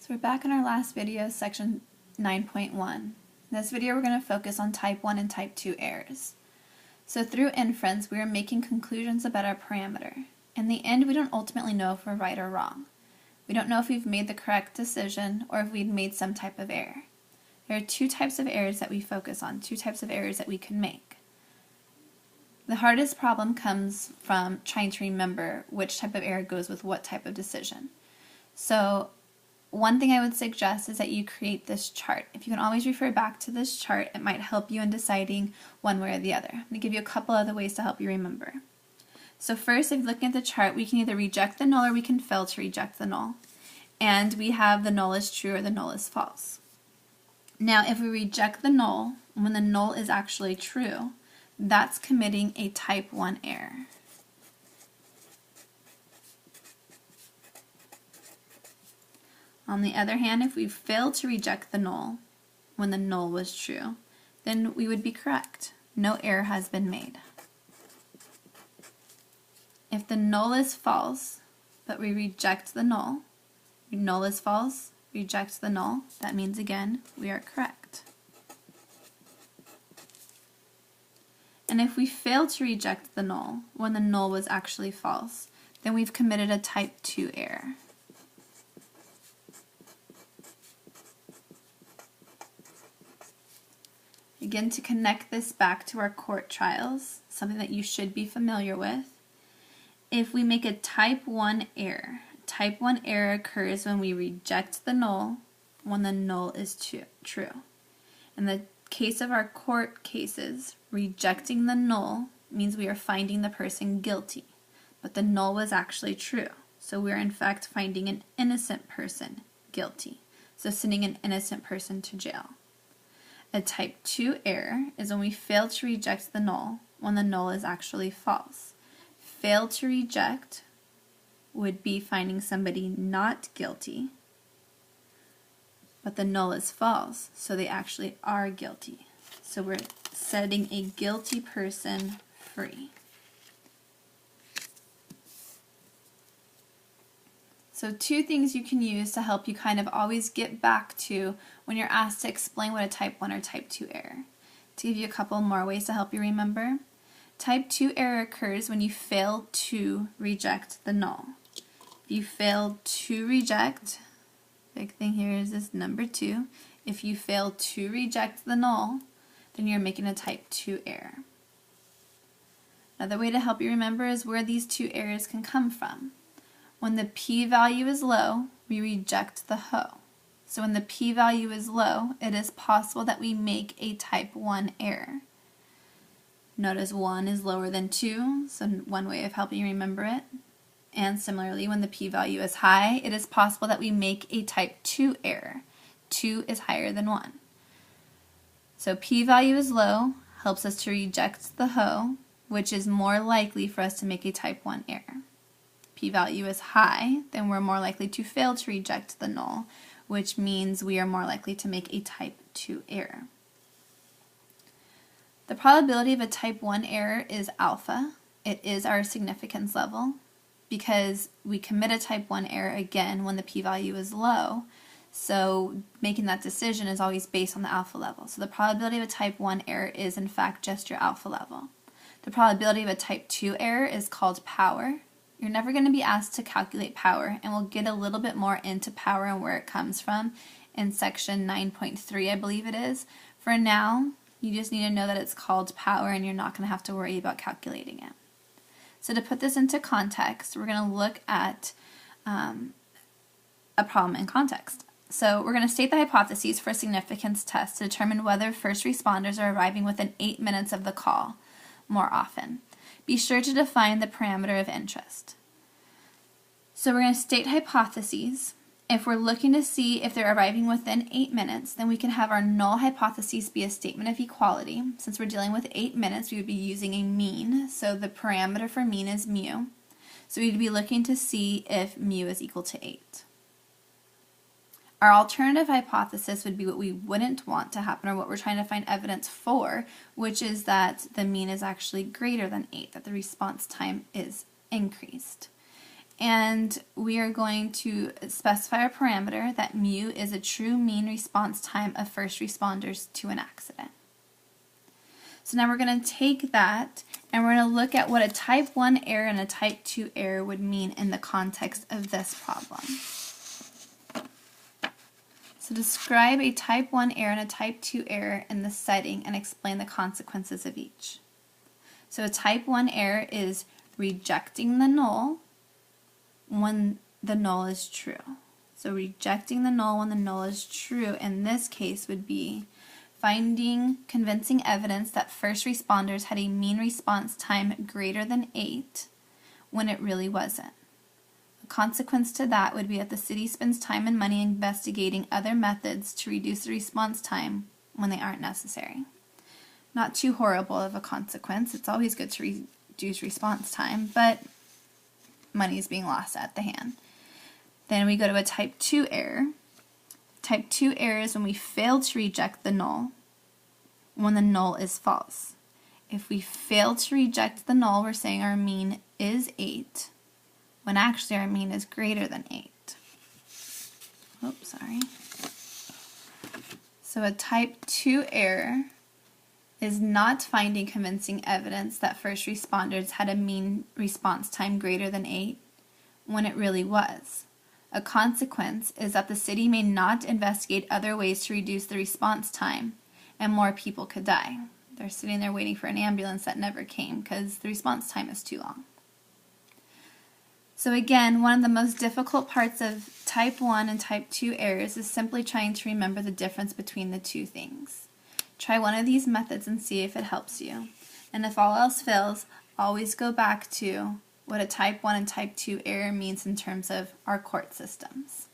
So we're back in our last video, section 9.1. In this video we're going to focus on type 1 and type 2 errors. So through inference we are making conclusions about our parameter. In the end we don't ultimately know if we're right or wrong. We don't know if we've made the correct decision or if we've made some type of error. There are two types of errors that we focus on, two types of errors that we can make. The hardest problem comes from trying to remember which type of error goes with what type of decision. So one thing I would suggest is that you create this chart. If you can always refer back to this chart, it might help you in deciding one way or the other. I'm going to give you a couple other ways to help you remember. So first, if you're looking at the chart, we can either reject the null or we can fail to reject the null. And we have the null is true or the null is false. Now, if we reject the null when the null is actually true, that's committing a type 1 error. On the other hand, if we fail to reject the null when the null was true, then we would be correct. No error has been made. If the null is false, but we reject the null is false, reject the null, that means again, we are correct. And if we fail to reject the null when the null was actually false, then we've committed a type 2 error. Again, to connect this back to our court trials, something that you should be familiar with, if we make a type 1 error, type 1 error occurs when we reject the null when the null is true. In the case of our court cases, rejecting the null means we are finding the person guilty, but the null was actually true. So we are in fact finding an innocent person guilty, so sending an innocent person to jail. A type 2 error is when we fail to reject the null when the null is actually false. Fail to reject would be finding somebody not guilty, but the null is false, so they actually are guilty. So we're setting a guilty person free. So two things you can use to help you kind of always get back to when you're asked to explain what a type 1 or type 2 error. To give you a couple more ways to help you remember. Type 2 error occurs when you fail to reject the null. If you fail to reject, big thing here is this number 2. If you fail to reject the null, then you're making a type 2 error. Another way to help you remember is where these two errors can come from. When the p-value is low, we reject the hoe. So when the p-value is low, it is possible that we make a type 1 error. Notice 1 is lower than 2, so one way of helping you remember it. And similarly, when the p-value is high, it is possible that we make a type 2 error. 2 is higher than 1. So p-value is low, helps us to reject the hoe, which is more likely for us to make a type 1 error. P-value is high, then we're more likely to fail to reject the null, which means we are more likely to make a type 2 error. The probability of a type 1 error is alpha. It is our significance level because we commit a type 1 error again when the p-value is low, so making that decision is always based on the alpha level. So the probability of a type 1 error is in fact just your alpha level. The probability of a type 2 error is called power. You're never going to be asked to calculate power, and we'll get a little bit more into power and where it comes from in section 9.3, I believe it is. For now, you just need to know that it's called power and you're not going to have to worry about calculating it. So to put this into context, we're going to look at a problem in context. So we're going to state the hypotheses for a significance test to determine whether first responders are arriving within 8 minutes of the call more often. Be sure to define the parameter of interest. So we're going to state hypotheses. If we're looking to see if they're arriving within 8 minutes, then we can have our null hypotheses be a statement of equality. Since we're dealing with 8 minutes, we would be using a mean. So the parameter for mean is mu. So we'd be looking to see if mu is equal to 8. Our alternative hypothesis would be what we wouldn't want to happen, or what we're trying to find evidence for, which is that the mean is actually greater than 8, that the response time is increased. and we are going to specify a parameter that mu is a true mean response time of first responders to an accident. So now we're going to take that and we're going to look at what a type 1 error and a type 2 error would mean in the context of this problem. So describe a type 1 error and a type 2 error in the setting and explain the consequences of each. So a type 1 error is rejecting the null when the null is true. So rejecting the null when the null is true in this case would be finding convincing evidence that first responders had a mean response time greater than 8 when it really wasn't. A consequence to that would be that the city spends time and money investigating other methods to reduce the response time when they aren't necessary. Not too horrible of a consequence. It's always good to reduce response time, but money is being lost at the hand. Then we go to a type 2 error. Type 2 error is when we fail to reject the null when the null is false. If we fail to reject the null, we're saying our mean is 8, when actually our mean is greater than 8. Oops, sorry. So a type 2 error is not finding convincing evidence that first responders had a mean response time greater than 8 when it really was. A consequence is that the city may not investigate other ways to reduce the response time and more people could die. They're sitting there waiting for an ambulance that never came because the response time is too long. So again, one of the most difficult parts of type 1 and type 2 errors is simply trying to remember the difference between the two things. Try one of these methods and see if it helps you. And if all else fails, always go back to what a type 1 and type 2 error means in terms of our court systems.